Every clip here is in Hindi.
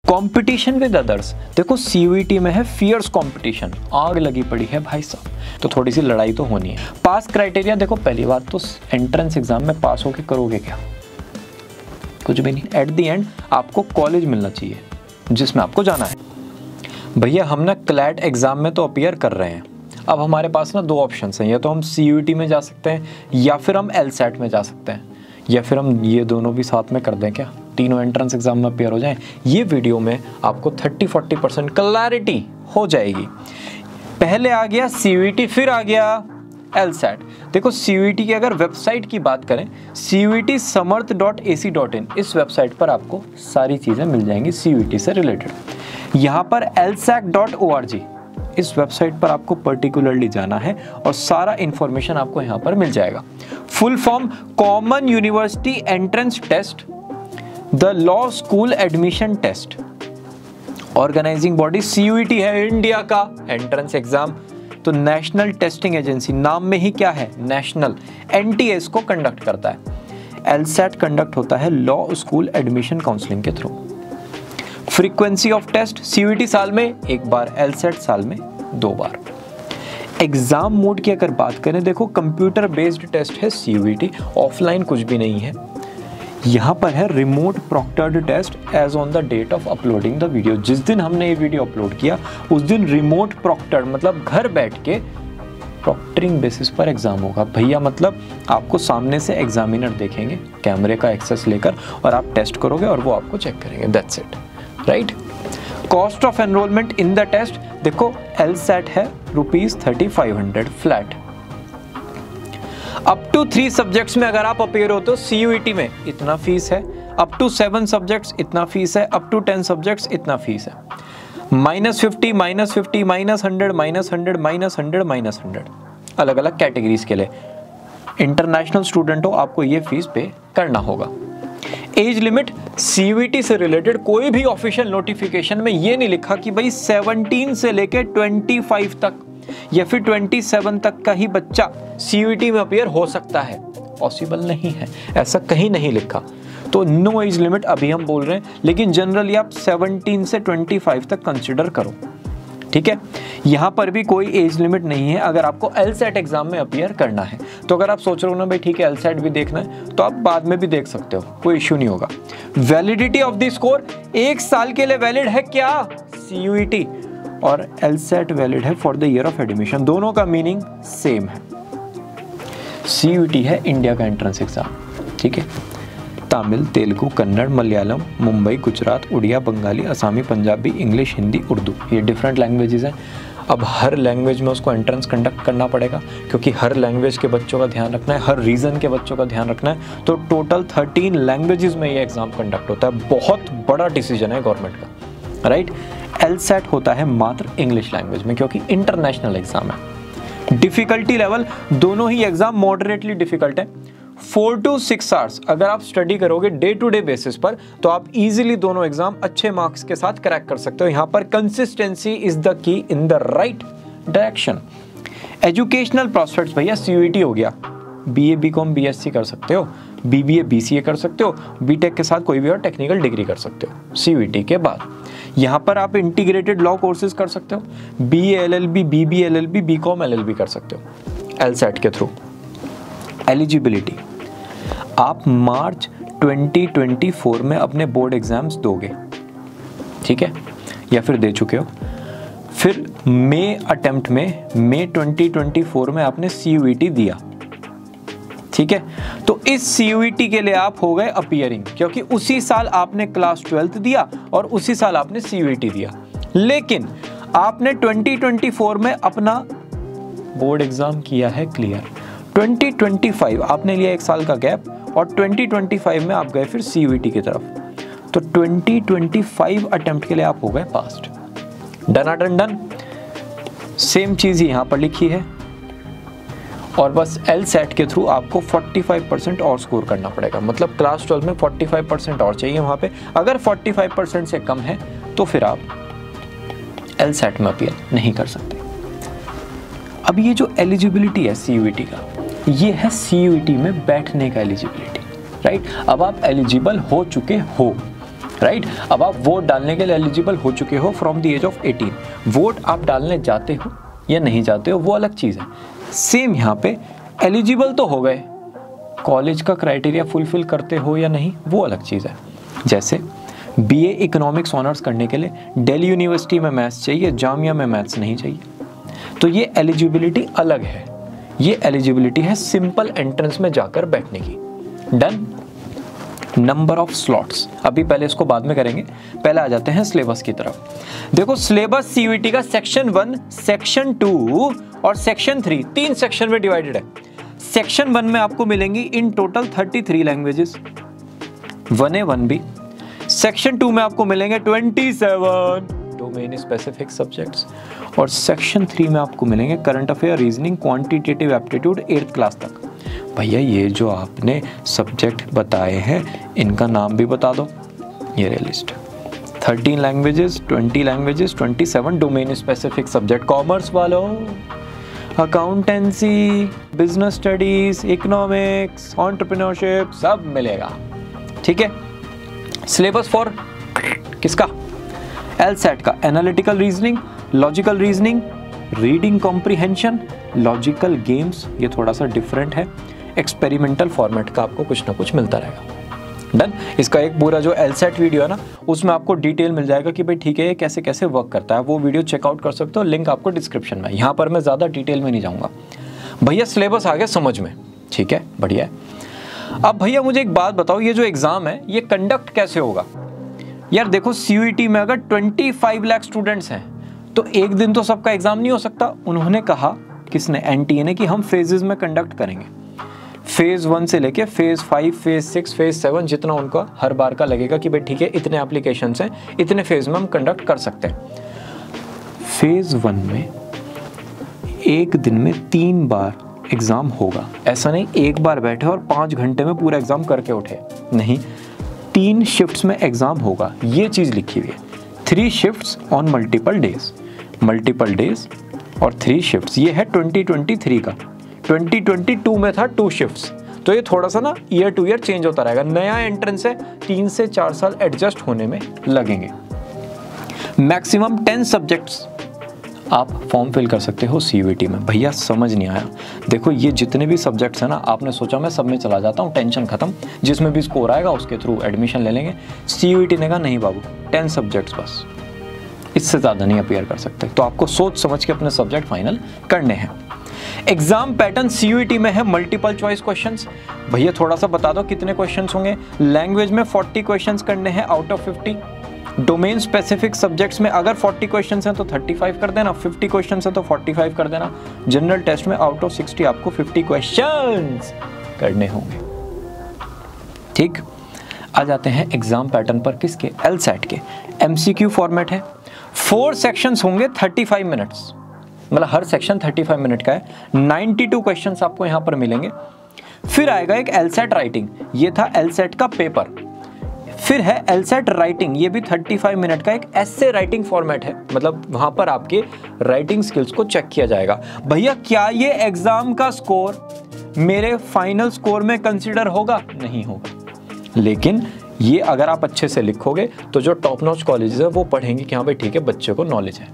कंपटीशन विद अदर्स, देखो सीयूईटी में है फियर्स कंपटीशन, आग लगी पड़ी है भाई साहब, तो थोड़ी सी लड़ाई तो होनी है। पास क्राइटेरिया, देखो पहली बात तो एंट्रेंस एग्जाम में पास होके करोगे क्या, कुछ भी नहीं। एट द एंड आपको कॉलेज मिलना चाहिए जिसमें आपको जाना है। भैया हम ना क्लैट एग्जाम में तो अपीयर कर रहे हैं, अब हमारे पास ना दो ऑप्शंस हैं, या तो हम सीयूईटी में जा सकते हैं या फिर हम एलसेट में जा सकते हैं, या फिर हम ये दोनों भी साथ में कर दें क्या, तीनों एंट्रेंस एग्जाम में अपीयर हो जाएं। ये वीडियो में आपको 30-40% क्लैरिटी हो जाएगी। पहले आ गया सीयूईटी, फिर आ गया एलसेट। देखो सीयूईटी की अगर वेबसाइट की बात करें, CUETsamarth.ac.in, इस वेबसाइट पर आपको सारी चीज़ें मिल जाएंगी सीयूईटी से रिलेटेड। यहाँ पर LSAC.org, इस वेबसाइट पर आपको पर्टिकुलरली जाना है और सारा इंफॉर्मेशन आपको यहाँ पर मिल जाएगा। Full form common university entrance test, the law school admission test. Organising body CUET है इंडिया का एंट्रेंस एग्जाम, तो नेशनल टेस्टिंग एजेंसी, नाम में ही क्या है नेशनल, NTA को कंडक्ट करता है। एलसेट कंडक्ट होता है लॉ स्कूल एडमिशन काउंसलिंग के through. Frequency of test, CUET साल में एक बार, एलसेट साल में 2 बार। एग्जाम मोड की अगर बात करें, देखो कंप्यूटर बेस्ड टेस्ट है सीयूईटी, ऑफलाइन कुछ भी नहीं है। यहाँ पर है remote proctored test as on the date of uploading the video. जिस दिन हमने ये वीडियो अपलोड किया उस दिन रिमोट प्रोक्टर्ड मतलब घर बैठ के प्रॉक्टरिंग बेसिस पर एग्जाम होगा। भैया मतलब आपको सामने से एग्जामिनर देखेंगे कैमरे का एक्सेस लेकर और आप टेस्ट करोगे और वो आपको चेक करेंगे, that's it, right. Cost of enrolment in the test, देखो एलसेट है ₹3500 फ्लैट। अप टू 3 सब्जेक्ट्स में अगर आप अपीयर होते हो सीयूईटी में इतना फीस है, अप टू 7 सब्जेक्ट्स इतना फीस है, अप टू 10 सब्जेक्ट्स इतना फीस है। -50, -50, -100, -100, -100, -100 अलग अलग कैटेगरीज के लिए। इंटरनेशनल स्टूडेंट हो आपको ये फीस पे करना होगा। एज लिमिट, सीयूईटी से रिलेटेड कोई भी ऑफिशियल नोटिफिकेशन में ये नहीं लिखा कि भाई 17 से लेके 25 तक या फिर 27 तक का ही बच्चा सीयूईटी में अपीयर हो सकता है, पॉसिबल नहीं है, ऐसा कहीं नहीं लिखा। तो नो एज लिमिट अभी हम बोल रहे हैं, लेकिन जनरली आप 17 से 25 तक कंसिडर करो, ठीक है। यहाँ पर भी कोई एज लिमिट नहीं है अगर आपको एलसेट एग्जाम में अपीयर करना है। तो अगर आप सोच रहे हो ना भाई ठीक है एलसेट भी देखना है, तो आप बाद में भी देख सकते हो, कोई इश्यू नहीं होगा। वैलिडिटी ऑफ द स्कोर, 1 साल के लिए वैलिड है क्या सीयूईटी, और एलसेट वैलिड है for the year of admission, दोनों का मीनिंग सेम है। सीयूईटी है इंडिया का एंट्रेंस एग्जाम, ठीक है। तमिल, तेलुगु, कन्नड़, मलयालम, मुंबई, गुजरात, उड़िया, बंगाली, असामी, पंजाबी, इंग्लिश, हिंदी, उर्दू, ये डिफरेंट लैंग्वेजेस हैं। अब हर लैंग्वेज में उसको एंट्रेंस कंडक्ट करना पड़ेगा, क्योंकि हर लैंग्वेज के बच्चों का ध्यान रखना है, हर रीजन के बच्चों का ध्यान रखना है। तो टोटल 13 लैंग्वेजेस में ये एग्जाम कंडक्ट होता है, बहुत बड़ा डिसीजन है गवर्नमेंट का, राइट। एलसेट होता है मात्र इंग्लिश लैंग्वेज में, क्योंकि इंटरनेशनल एग्जाम है। डिफिकल्टी लेवल, दोनों ही एग्जाम मॉडरेटली डिफिकल्ट है। 4 to 6 आवर्स अगर आप स्टडी करोगे डे टू डे बेसिस पर, तो आप इजीली दोनों एग्जाम अच्छे मार्क्स के साथ क्रैक कर सकते हो। यहाँ पर consistency is the key in the right direction. Educational prospects, भैया सीयूईटी हो गया, BA BCom BSc कर सकते हो, BBA BCA कर सकते हो, BTech के साथ कोई भी और टेक्निकल डिग्री कर सकते हो सीयूईटी के बाद। यहाँ पर आप इंटीग्रेटेड लॉ कोर्सेज कर सकते हो, BA LLB, BBA LLB, BCom LLB कर सकते हो एलसेट के थ्रू। एलिजिबिलिटी, आप मार्च 2024 में अपने बोर्ड एग्जाम्स दोगे, ठीक है, या फिर दे चुके हो। फिर मई अटेम्प्ट में, मई 2024 में आपने सीयूईटी दिया, ठीक है। तो इस सीयूईटी के लिए आप हो गए अपीयरिंग, क्योंकि उसी साल आपने क्लास 12th दिया और उसी साल आपने सीयूईटी दिया। लेकिन आपने 2024 में अपना बोर्ड एग्जाम किया है क्लियर, 2025 आपने लिया 1 साल का गैप और 2025 में आप गए फिर सीयूईटी की तरफ, तो 2025 अटेम्प्ट के लिए आप हो गए पास्ट। डन। सेम चीज ही यहाँ पर लिखी है, और बस एलसेट के थ्रू आपको 45% और स्कोर करना पड़ेगा, मतलब क्लास 12 में 45% और चाहिए वहाँ पे। अगर 45% से कम है तो फिर आप एलसेट में अपीयर नहीं कर सकते। अब ये जो एलिजिबिलिटी है सीयूईटी का, ये है सीयूईटी में बैठने का एलिजिबिलिटी, राइट। अब आप एलिजिबल हो चुके हो, राइट। अब आप वोट डालने के लिए एलिजिबल हो चुके हो from the age of 18। Vote आप डालने जाते हो या नहीं जाते हो वो अलग चीज़ है। सेम यहाँ पे एलिजिबल तो हो गए, कॉलेज का क्राइटेरिया फुलफिल करते हो या नहीं वो अलग चीज़ है। जैसे बीए इकोनॉमिक्स ऑनर्स करने के लिए दिल्ली यूनिवर्सिटी में मैथ्स चाहिए, जामिया में मैथ्स नहीं चाहिए, तो ये एलिजिबिलिटी अलग है। ये एलिजिबिलिटी है सिंपल एंट्रेंस में जाकर बैठने की। डन। नंबर ऑफ स्लॉट्स अभी पहले इसको बाद में करेंगे, पहले आ जाते हैं सिलेबस की तरफ। देखो सिलेबस सीयूईटी का सेक्शन 1, सेक्शन 2 और सेक्शन 3 तीन सेक्शन में डिवाइडेड है। सेक्शन 1 में आपको मिलेंगी in total 33 languages 1A 1B। Section 2 में आपको मिलेंगे 27 डोमेन स्पेसिफिक सब्जेक्ट्स और सेक्शन 3 में आपको मिलेंगे current affair, reasoning, quantitative aptitude 8th class तक। भैया ये जो आपने सब्जेक्ट बताए हैं इनका नाम भी बता दो। ये रही list, 13 languages, 20 languages, 27 domain specific subject. Commerce वालों accountancy, business studies, economics, entrepreneurship सब मिलेगा। ठीक है। सिलेबस फॉर किसका? एलसेट का analytical reasoning, logical reasoning, reading comprehension, logical games, ये थोड़ा सा डिफरेंट है, एक्सपेरिमेंटल फॉर्मेट का आपको कुछ ना कुछ मिलता रहेगा। डन। इसका एक पूरा जो एलसेट वीडियो है ना उसमें आपको डिटेल मिल जाएगा कि भाई ठीक है ये कैसे कैसे वर्क करता है, वो वीडियो चेकआउट कर सकते हो, लिंक आपको डिस्क्रिप्शन में। यहाँ पर मैं ज़्यादा डिटेल में नहीं जाऊँगा। भैया सिलेबस आ गया समझ में, ठीक है, बढ़िया है। अब भैया मुझे एक बात बताओ, ये जो एग्ज़ाम है ये कंडक्ट कैसे होगा? यार देखो सीयूईटी में अगर 25 लाख स्टूडेंट्स हैं तो एक दिन तो सबका एग्ज़ाम नहीं हो सकता। उन्होंने कहा, किसने? एनटीए ने, कि हम फेजेस में कंडक्ट करेंगे। फेज 1 से लेके फेज 5, फेज 6, फेज 7 जितना उनका हर बार का लगेगा कि भाई ठीक है इतने एप्लीकेशंस हैं, इतने फेज में हम कंडक्ट कर सकते हैं। फेज 1 में एक दिन में 3 बार एग्ज़ाम होगा। ऐसा नहीं एक बार बैठे और 5 घंटे में पूरा एग्ज़ाम करके उठे, नहीं, 3 शिफ्ट्स में एग्ज़ाम होगा, ये चीज़ लिखी हुई है। 3 शिफ्ट्स ऑन मल्टीपल डेज और 3 शिफ्ट्स। ये है 2023 का। 2022 में था 2 शिफ्ट्स, तो ये थोड़ा सा ना ईयर टू ईयर चेंज होता रहेगा। नया एंट्रेंस है, 3 से 4 साल एडजस्ट होने में लगेंगे। मैक्सिमम 10 सब्जेक्ट्स आप फॉर्म फिल कर सकते हो सीयूईटी में। भैया समझ नहीं आया? देखो ये जितने भी सब्जेक्ट्स हैं ना, आपने सोचा मैं सब में चला जाता हूँ, टेंशन खत्म, जिसमें भी स्कोर आएगा उसके थ्रू एडमिशन ले लेंगे। सीयूईटी ने कहा नहीं बाबू, 10 सब्जेक्ट्स बस, इससे ज़्यादा नहीं अपीयर कर सकते। तो आपको सोच समझ के अपने सब्जेक्ट फाइनल करने हैं। एग्जाम पैटर्न सीयूईटी में है मल्टीपल चॉइस क्वेश्चंस। भैया थोड़ा सा बता दो कितने क्वेश्चंस होंगे? लैंग्वेज में 40 क्वेश्चंस करने हैं out of 50। Domain specific subjects में अगर 40 क्वेश्चंस हैं तो 35 कर देना, 50 क्वेश्चंस हैं तो 45 कर देना। जनरल टेस्ट में आउट ऑफ 60 आपको 50 क्वेश्चंस करने होंगे। ठीक, आ जाते हैं एग्जाम पैटर्न पर। किसके? एलसेट के। एमसीक्यू फॉर्मेट है। 4 सेक्शंस होंगे 35 मिनट्स, मतलब हर सेक्शन 35 मिनट का है। 92 क्वेश्चंस आपको यहाँ पर मिलेंगे। फिर आएगा एक एलसेट राइटिंग, ये था एलसेट का पेपर। फिर है एलसेट राइटिंग, ये भी 35 मिनट का एक एसे राइटिंग फॉर्मेट है, मतलब वहां पर आपके राइटिंग स्किल्स को चेक किया जाएगा। भैया क्या ये एग्जाम का स्कोर मेरे फाइनल स्कोर में कंसीडर होगा? नहीं होगा, लेकिन ये अगर आप अच्छे से लिखोगे तो जो टॉप नॉच कॉलेजेस है वो पढ़ेंगे कि हाँ भाई ठीक है बच्चे को नॉलेज है,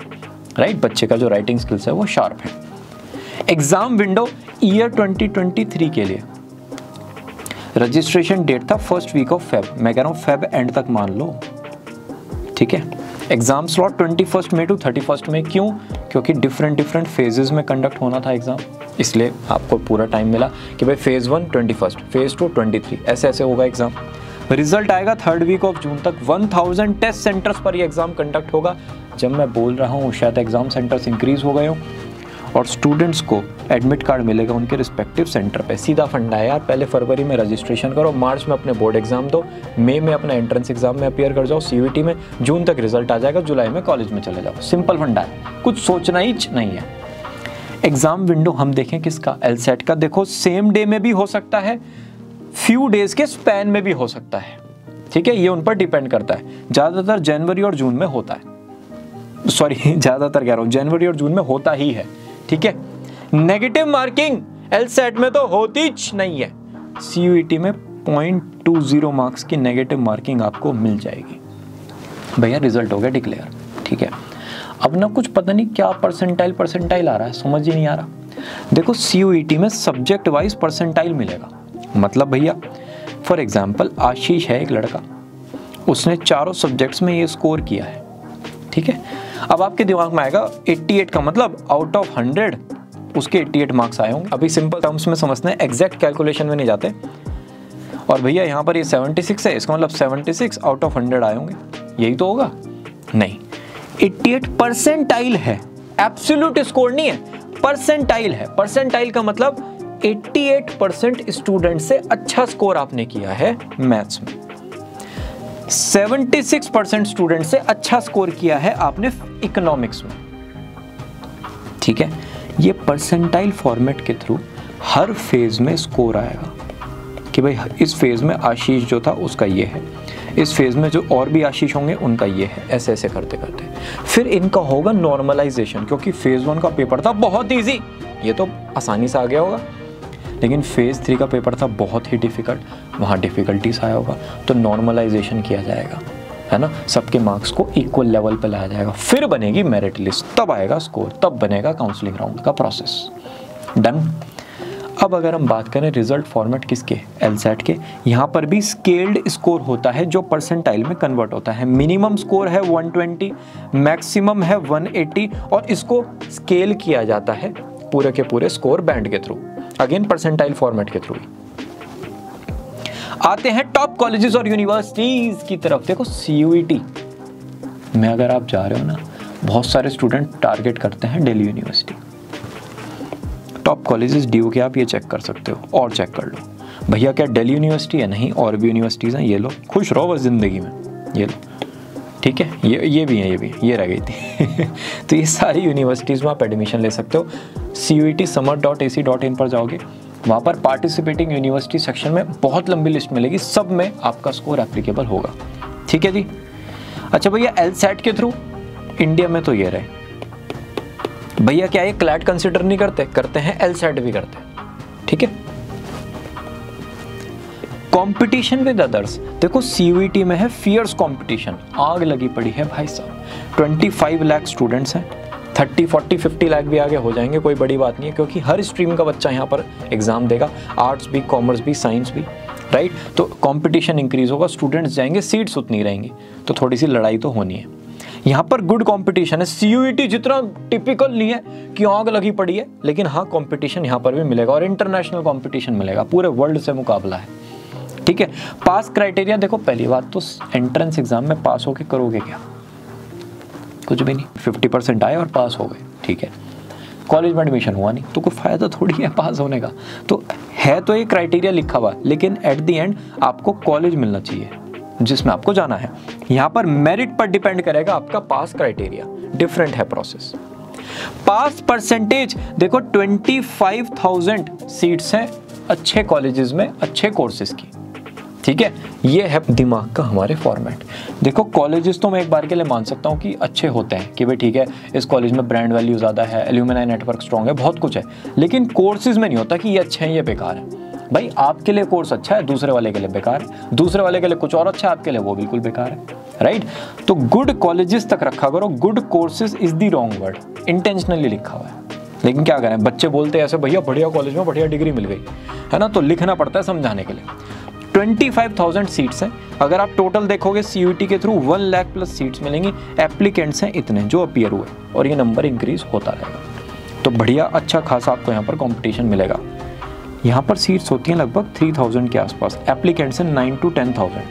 राइट, बच्चे का जो राइटिंग स्किल्स है वो शार्प है। एग्जाम विंडो ईयर 2023 के लिए रजिस्ट्रेशन डेट था 1st वीक ऑफ फेब, मैं कह रहा हूँ फेब एंड तक मान लो, ठीक है। एग्जाम स्लॉट 21 मई टू 31 मई। क्यों? क्योंकि डिफरेंट फेजेस में कंडक्ट होना था एग्जाम, इसलिए आपको पूरा टाइम मिला कि भाई फेज 1 21, फेज 2 23, ऐसे ऐसे होगा एग्जाम। रिजल्ट आएगा 3rd वीक ऑफ जून तक। 1000 टेस्ट सेंटर्स पर ये एग्जाम कंडक्ट होगा। जब मैं बोल रहा हूँ शायद एग्जाम सेंटर्स इंक्रीज हो गए हो, और स्टूडेंट्स को एडमिट कार्ड मिलेगा उनके रिस्पेक्टिव सेंटर पे। सीधा फंडा है यार, पहले फरवरी में रजिस्ट्रेशन करो, मार्च में अपने बोर्ड एग्जाम दो, मई में अपना एंट्रेंस एग्जाम में अपीयर कर जाओ सीयूईटी में, जून तक रिजल्ट आ जाएगा, जुलाई में कॉलेज में चले जाओ। सिंपल फंडा है, कुछ सोचना ही नहीं है। एग्जाम विंडो हम देखें किसका? एलसेट का। देखो सेम डे में भी हो सकता है, फ्यू डेज के स्पैन में भी हो सकता है, ठीक है, ये उन पर डिपेंड करता है। ज़्यादातर जनवरी और जून में होता है, सॉरी ज़्यादातर कह रहा हूँ जनवरी और जून में होता ही है, ठीक है। नेगेटिव मार्किंग एलसेट में तो होती नहीं है, सीयूईटी में 0.20 मार्क्स की नेगेटिव मार्किंग आपको मिल जाएगी। भैया रिजल्ट हो गया डिक्लेयर, ठीक है। अब ना कुछ पता नहीं क्या परसेंटाइल आ रहा है, समझ ही नहीं आ रहा। देखो CUET में सब्जेक्ट वाइज परसेंटाइल मिलेगा। मतलब भैया फॉर एग्जांपल आशीष है एक लड़का, उसने चारों सब्जेक्ट्स में ये स्कोर किया है, ठीक है। अब आपके दिमाग में आएगा 88 का मतलब आउट ऑफ 100 उसके 88 मार्क्स आए होंगे। अभी सिंपल टर्म्स में समझते हैं, एग्जैक्ट कैलकुलेशन में नहीं जाते। और भैया यहाँ पर ये 76 है, इसका मतलब 76 आउट ऑफ 100 आए होंगे, यही तो होगा? नहीं, 88 परसेंटाइल है, एब्सोल्यूट स्कोर नहीं है, परसेंटाइल है। परसेंटाइल का मतलब 88% स्टूडेंट से अच्छा स्कोर आपने किया है मैथ्स में, 76% स्टूडेंट से अच्छा स्कोर किया है आपने इकोनॉमिक्स में, ठीक है। ये परसेंटाइल फॉर्मेट के थ्रू हर फेज में स्कोर आएगा कि भाई इस फेज में आशीष जो था उसका ये है, इस फेज में जो और भी आशीष होंगे उनका ये है, ऐसे ऐसे करते करते फिर इनका होगा नॉर्मलाइजेशन। क्योंकि फेज 1 का पेपर था बहुत इजी, ये तो आसानी से आ गया होगा, लेकिन फेज 3 का पेपर था बहुत ही डिफिकल्ट, वहाँ डिफिकल्टीज आया होगा, तो नॉर्मलाइजेशन किया जाएगा, है ना। सबके मार्क्स को इक्वल लेवल पे लाया जाएगा, फिर बनेगी मेरिट लिस्ट, तब आएगा स्कोर, तब बनेगा काउंसलिंग राउंड का प्रोसेस। डन। अब अगर हम बात करें रिजल्ट फॉर्मेट किसके, LSAT के, यहाँ पर भी स्केल्ड स्कोर होता है जो परसेंटाइल में कन्वर्ट होता है। मिनिमम स्कोर है 120, मैक्सिमम है 180 और इसको स्केल किया जाता है पूरे के पूरे स्कोर बैंड के थ्रू, अगेन परसेंटाइल फॉर्मेट के थ्रू। आते हैं टॉप कॉलेजेस और यूनिवर्सिटीज की तरफ। देखो CUET में अगर आप जा रहे हो ना, बहुत सारे स्टूडेंट टारगेट करते हैं Delhi university. Top colleges DU के आप ये चेक कर सकते हो और चेक कर लो भैया क्या दिल्ली यूनिवर्सिटी है, नहीं और भी यूनिवर्सिटीज़ हैं, ये लो, खुश रहो बस ज़िंदगी में, ये लो, ठीक है। ये भी है, ये रह गई थी तो ये सारी यूनिवर्सिटीज़ में आप एडमिशन ले सकते हो। CUET-summer.ac.in पर जाओगे, वहाँ पर पार्टिसिपेटिंग यूनिवर्सिटी सेक्शन में बहुत लंबी लिस्ट मिलेगी, सब में आपका स्कोर एप्लीकेबल होगा, ठीक है जी। अच्छा भैया LSAT के थ्रू इंडिया में तो ये रहे भैया, क्या ये क्लैट कंसिडर नहीं करते? करते हैं, LSAT भी करते हैं, ठीक है। कंपटीशन विद अदर्स, देखो CUET में है फियर्स कंपटीशन, आग लगी पड़ी है भाई साहब। 25 लाख स्टूडेंट्स हैं, 30, 40, 50 लाख भी आगे हो जाएंगे, कोई बड़ी बात नहीं है, क्योंकि हर स्ट्रीम का बच्चा यहाँ पर एग्जाम देगा, आर्ट्स भी, कॉमर्स भी, साइंस भी, राइट। तो कंपटीशन इंक्रीज होगा, स्टूडेंट्स जाएंगे, सीट्स उतनी रहेंगी, तो थोड़ी सी लड़ाई तो होनी है। यहाँ पर गुड कंपटीशन है। CUET जितना टिपिकल नहीं है कि आग लगी पड़ी है, लेकिन हाँ कंपटीशन यहाँ पर भी मिलेगा और इंटरनेशनल कंपटीशन मिलेगा, पूरे वर्ल्ड से मुकाबला है, ठीक है। पास क्राइटेरिया, देखो पहली बात तो एंट्रेंस एग्जाम में पास होके करोगे क्या? कुछ भी नहीं, 50% आए और पास हो गए, ठीक है। कॉलेज में एडमिशन हुआ नहीं तो कोई फायदा थोड़ी है पास होने का, तो है तो ये क्राइटेरिया लिखा हुआ, लेकिन एट द एंड आपको कॉलेज मिलना चाहिए जिसमें आपको जाना है। यहाँ पर मेरिट पर डिपेंड करेगा आपका पास क्राइटेरिया, डिफरेंट है प्रोसेस। पास परसेंटेज देखो 25,000 सीट्स हैं अच्छे कॉलेजेस में, अच्छे कोर्सेज की, ठीक है। ये है दिमाग का हमारे फॉर्मेट। देखो कॉलेजेस तो मैं एक बार के लिए मान सकता हूँ कि अच्छे होते हैं कि भाई ठीक है, इस कॉलेज में ब्रांड वैल्यू ज़्यादा है, एल्यूमिनाई नेटवर्क स्ट्रॉन्ग है, बहुत कुछ है, लेकिन कोर्सेज में नहीं होता कि ये अच्छे हैं ये बेकार है। भाई आपके लिए कोर्स अच्छा है, दूसरे वाले के लिए बेकार है, दूसरे वाले के लिए कुछ और अच्छा है, आपके लिए वो बिल्कुल बेकार है, राइट। तो गुड कॉलेजेस तक रखा करो, good courses is the wrong word, intentionally लिखा हुआ है, लेकिन क्या करें, बच्चे बोलते हैं ऐसे भैया बढ़िया कॉलेज में बढ़िया डिग्री मिल गई, है ना, तो लिखना पड़ता है समझाने के लिए। 25,000 सीट्स हैं, अगर आप टोटल देखोगे CUET के थ्रू 1 लाख प्लस सीट्स मिलेंगी, एप्लीकेंट्स हैं इतने जो अपीयर हुए, और ये नंबर इंक्रीज होता रहेगा, तो बढ़िया अच्छा खासा आपको यहाँ पर कंपटीशन मिलेगा। यहाँ पर सीट्स होती हैं लगभग 3,000 के आसपास, एप्लीकेंट्स हैं 9 to 10,000,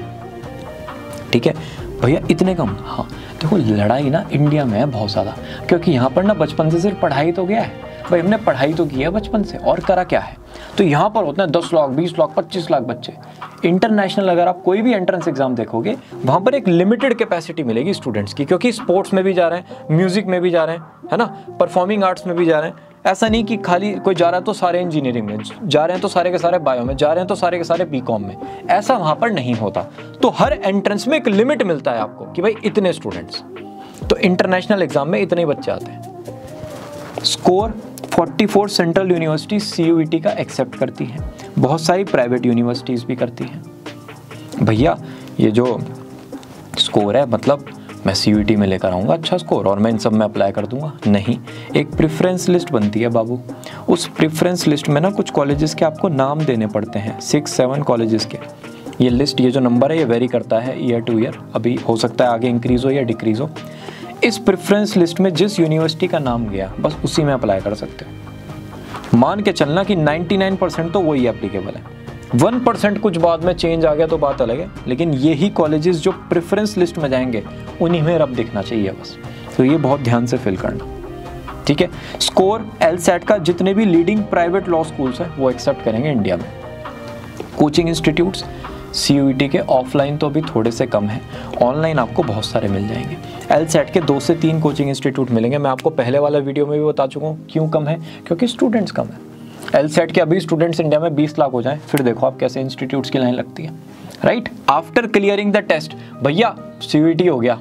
ठीक है भैया, इतने कम। हाँ देखो लड़ाई ना इंडिया में है बहुत ज़्यादा, क्योंकि यहाँ पर ना बचपन से सिर्फ पढ़ाई तो गया है, भाई हमने पढ़ाई तो की है बचपन से, और करा क्या है, तो यहाँ पर होते हैं 10 लाख, 20 लाख, 25 लाख बच्चे। इंटरनेशनल अगर आप कोई भी एंट्रेंस एग्जाम देखोगे, वहाँ पर एक लिमिटेड कैपेसिटी मिलेगी स्टूडेंट्स की, क्योंकि स्पोर्ट्स में भी जा रहे हैं, म्यूजिक में भी जा रहे हैं, है ना, परफॉर्मिंग आर्ट्स में भी जा रहे हैं। ऐसा नहीं कि खाली कोई जा रहा है तो सारे इंजीनियरिंग में जा रहे हैं, तो सारे के सारे बायो में जा रहे हैं, तो सारे के सारे BCom में, ऐसा वहाँ पर नहीं होता। तो हर एंट्रेंस में एक लिमिट मिलता है आपको कि भाई इतने स्टूडेंट्स, तो इंटरनेशनल एग्जाम में इतने बच्चे आते हैं। स्कोर 44 सेंट्रल यूनिवर्सिटी CUET का एक्सेप्ट करती है, बहुत सारी प्राइवेट यूनिवर्सिटीज़ भी करती हैं। भैया ये जो स्कोर है मतलब मैं CUET में लेकर आऊँगा अच्छा स्कोर और मैं इन सब में अप्लाई कर दूंगा, नहीं। एक प्रेफरेंस लिस्ट बनती है बाबू, उस प्रेफरेंस लिस्ट में ना कुछ कॉलेजेस के आपको नाम देने पड़ते हैं, 6-7 कॉलेजेस के। ये लिस्ट, ये जो नंबर है ये वेरी करता है ईयर टू ईयर, अभी हो सकता है आगे इंक्रीज़ हो या डिक्रीज़ हो। इस प्रेफरेंस लिस्ट में जिस यूनिवर्सिटी का नाम गया बस उसी में अप्लाई कर सकते हो। मान के चलना कि 99% तो वही एप्लीकेबल है, 1% कुछ बाद में चेंज आ गया तो बात अलग है, लेकिन यही कॉलेजेस जो प्रेफरेंस लिस्ट में जाएंगे उन्हीं में रब दिखना चाहिए बस। तो ये बहुत ध्यान से फिल करना, ठीक है। स्कोर LSAT का जितने भी लीडिंग प्राइवेट लॉ स्कूल्स हैं वो एक्सेप्ट करेंगे इंडिया में। कोचिंग इंस्टीट्यूट्स CUET के ऑफलाइन तो अभी थोड़े से कम है, ऑनलाइन आपको बहुत सारे मिल जाएंगे। LSAT के 2 से 3 कोचिंग इंस्टीट्यूट मिलेंगे, मैं आपको पहले वाला वीडियो में भी बता चुका हूँ क्यों कम है, क्योंकि स्टूडेंट्स कम है। LSAT के अभी स्टूडेंट्स इंडिया में 20 लाख हो जाएं, फिर देखो आप कैसे इंस्टीट्यूट्स की लाइन लगती है, right. After clearing the test भैया CUET हो गया।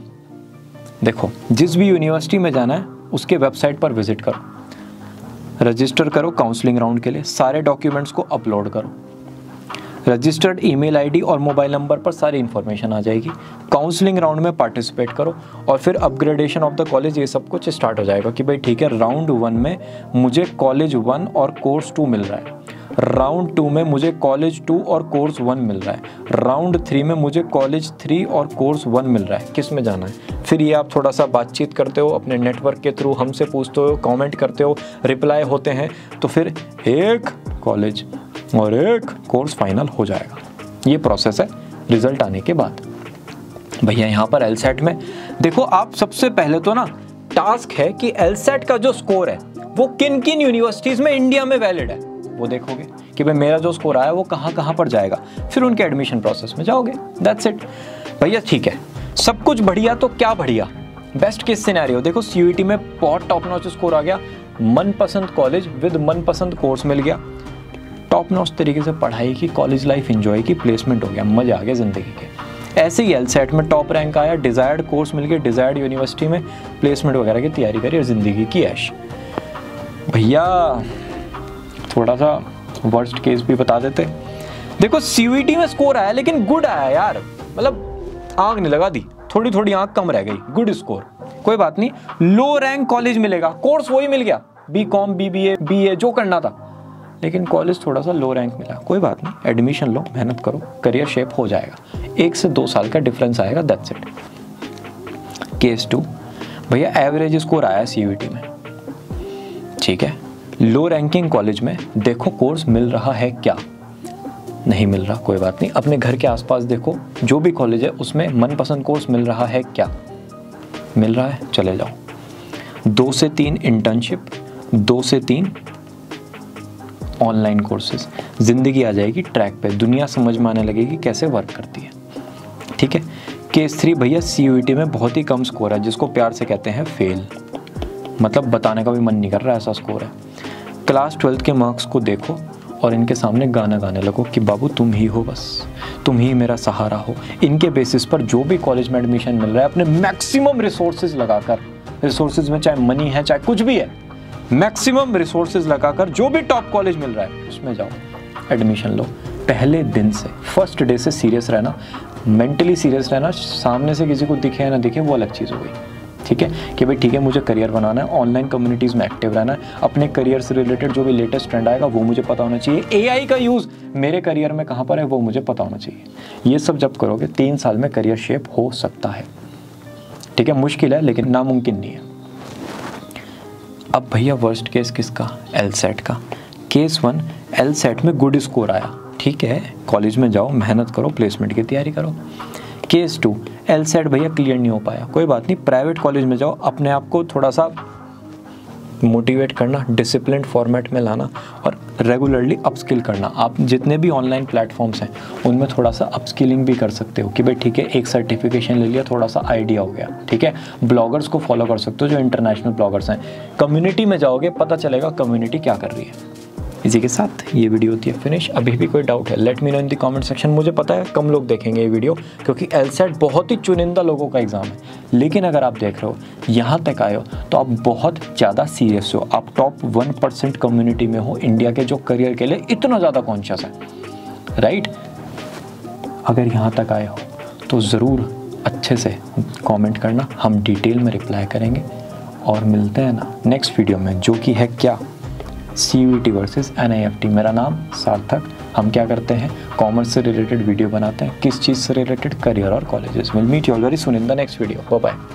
देखो जिस भी यूनिवर्सिटी में जाना है उसके वेबसाइट पर विजिट करो, रजिस्टर करो काउंसलिंग राउंड के लिए, सारे डॉक्यूमेंट्स को अपलोड करो, रजिस्टर्ड ईमेल आईडी और मोबाइल नंबर पर सारी इन्फॉर्मेशन आ जाएगी। काउंसलिंग राउंड में पार्टिसिपेट करो और फिर अपग्रेडेशन ऑफ द कॉलेज, ये सब कुछ स्टार्ट हो जाएगा कि भाई ठीक है राउंड 1 में मुझे कॉलेज 1 और कोर्स 2 मिल रहा है, राउंड 2 में मुझे कॉलेज 2 और कोर्स 1 मिल रहा है, राउंड 3 में मुझे कॉलेज 3 और कोर्स 1 मिल रहा है, किस में जाना है। फिर ये आप थोड़ा सा बातचीत करते हो अपने नेटवर्क के थ्रू, हमसे पूछते हो, कमेंट करते हो, रिप्लाई होते हैं, तो फिर एक कॉलेज और एक कोर्स फाइनल हो जाएगा। ये प्रोसेस है रिजल्ट आने के बाद। भैया यहाँ पर LSAT में देखो, आप सबसे पहले तो ना टास्क है कि LSAT का जो स्कोर है वो किन किन यूनिवर्सिटीज़ में इंडिया में वैलिड है वो देखोगे कि भाई मेरा जो स्कोर आया वो कहाँ कहाँ पर जाएगा, फिर उनके एडमिशन प्रोसेस में जाओगे, दैट्स इट भैया। ठीक है, सब कुछ बढ़िया तो क्या बढ़िया, बेस्ट केस सिनेरियो देखो CUET में बहुत टॉप नॉच स्कोर आ गया, मनपसंद कॉलेज विद मनपसंद कोर्स मिल गया, टॉप नॉच तरीके से पढ़ाई की, कॉलेज लाइफ एंजॉय की, प्लेसमेंट हो गया, मजा आ गया जिंदगी के। ऐसे ही LSAT में टॉप रैंक आया, डिजायर्ड कोर्स मिल गया, डिजायर्ड यूनिवर्सिटी में प्लेसमेंट वगैरह की तैयारी करी और जिंदगी की ऐश। भैया थोड़ा सा वर्स्ट केस भी बता देते, देखो CUET में स्कोर आया लेकिन गुड आया यार, मतलब आंख नहीं लगा दी, थोड़ी थोड़ी आंख कम रह गई, गुड स्कोर, कोई बात नहीं, लो रैंक कॉलेज मिलेगा, कोर्स वही मिल गया, BCom BBA BA जो करना था, लेकिन कॉलेज थोड़ा सा लो रैंक मिला, कोई बात नहीं, एडमिशन लो, मेहनत करो, करियर शेप हो जाएगा, 1 से 2 साल का डिफरेंस आएगा, दैट्स इट। केस 2 भैया एवरेज स्कोर आया CUET में, ठीक है, लो रैंकिंग कॉलेज में देखो कोर्स मिल रहा है क्या, नहीं मिल रहा, कोई बात नहीं, अपने घर के आसपास देखो जो भी कॉलेज है उसमें मनपसंद कोर्स मिल रहा है क्या, मिल रहा है, चले जाओ। 2 से 3 इंटर्नशिप, 2 से 3 ऑनलाइन कोर्सेज, जिंदगी आ जाएगी ट्रैक पे, दुनिया समझ में आने लगेगी कैसे वर्क करती है, ठीक है। केस 3 भैया CUET में बहुत ही कम स्कोर है, जिसको प्यार से कहते हैं फेल, मतलब बताने का भी मन नहीं कर रहा, ऐसा स्कोर है। क्लास 12 के मार्क्स को देखो और इनके सामने गाना गाने लगो कि बाबू तुम ही हो, बस तुम ही मेरा सहारा हो। इनके बेसिस पर जो भी कॉलेज में एडमिशन मिल रहा है अपने मैक्सिमम रिसोर्सेज लगाकर, रिसोर्सेज में चाहे मनी है चाहे कुछ भी है, मैक्सिमम रिसोर्सेज लगाकर जो भी टॉप कॉलेज मिल रहा है उसमें जाओ, एडमिशन लो। पहले दिन से, फर्स्ट डे से सीरियस रहना, मेंटली सीरियस रहना, सामने से किसी को दिखे या ना दिखे वो अलग चीज़ हो गई, ठीक है, कि भाई ठीक है मुझे करियर बनाना है, ऑनलाइन कम्युनिटीज़ में एक्टिव रहना है, अपने करियर से रिलेटेड जो भी लेटेस्ट ट्रेंड आएगा वो मुझे पता होना चाहिए, AI का यूज़ मेरे करियर में कहाँ पर है वो मुझे पता होना चाहिए। ये सब जब करोगे 3 साल में करियर शेप हो सकता है, ठीक है, मुश्किल है लेकिन नामुमकिन नहीं है। अब भैया वर्स्ट केस किसका, LSAT का। केस 1 LSAT में गुड स्कोर आया, ठीक है, कॉलेज में जाओ, मेहनत करो, प्लेसमेंट की तैयारी करो। केस 2 LSAT भैया क्लियर नहीं हो पाया, कोई बात नहीं, प्राइवेट कॉलेज में जाओ, अपने आप को थोड़ा सा मोटिवेट करना, डिसिप्लिन फॉर्मेट में लाना और रेगुलरली अपस्किल करना। आप जितने भी ऑनलाइन प्लेटफॉर्म्स हैं उनमें थोड़ा सा अपस्किलिंग भी कर सकते हो कि भाई ठीक है एक सर्टिफिकेशन ले लिया, थोड़ा सा आइडिया हो गया, ठीक है। ब्लॉगर्स को फॉलो कर सकते हो जो इंटरनेशनल ब्लॉगर्स हैं, कम्युनिटी में जाओगे पता चलेगा कम्युनिटी क्या कर रही है। इसी के साथ ये वीडियो होती है फिनिश। अभी भी कोई डाउट है let me know in the comment section. मुझे पता है कम लोग देखेंगे ये वीडियो क्योंकि LSAT बहुत ही चुनिंदा लोगों का एग्जाम है, लेकिन अगर आप देख रहे हो यहाँ तक आए हो तो आप बहुत ज़्यादा सीरियस हो, आप टॉप 1% कम्युनिटी में हो इंडिया के जो करियर के लिए इतना ज़्यादा कॉन्शियस है, राइट। अगर यहाँ तक आए हो तो ज़रूर अच्छे से कमेंट करना, हम डिटेल में रिप्लाई करेंगे। और मिलते हैं ना नेक्स्ट वीडियो में, जो कि है क्या, CUET वर्सेस NIFT। मेरा नाम सार्थक। हम क्या करते हैं, कॉमर्स से रिलेटेड वीडियो बनाते हैं। किस चीज़ से रिलेटेड, करियर और colleges. Will meet you all very soon in the next video. Bye bye.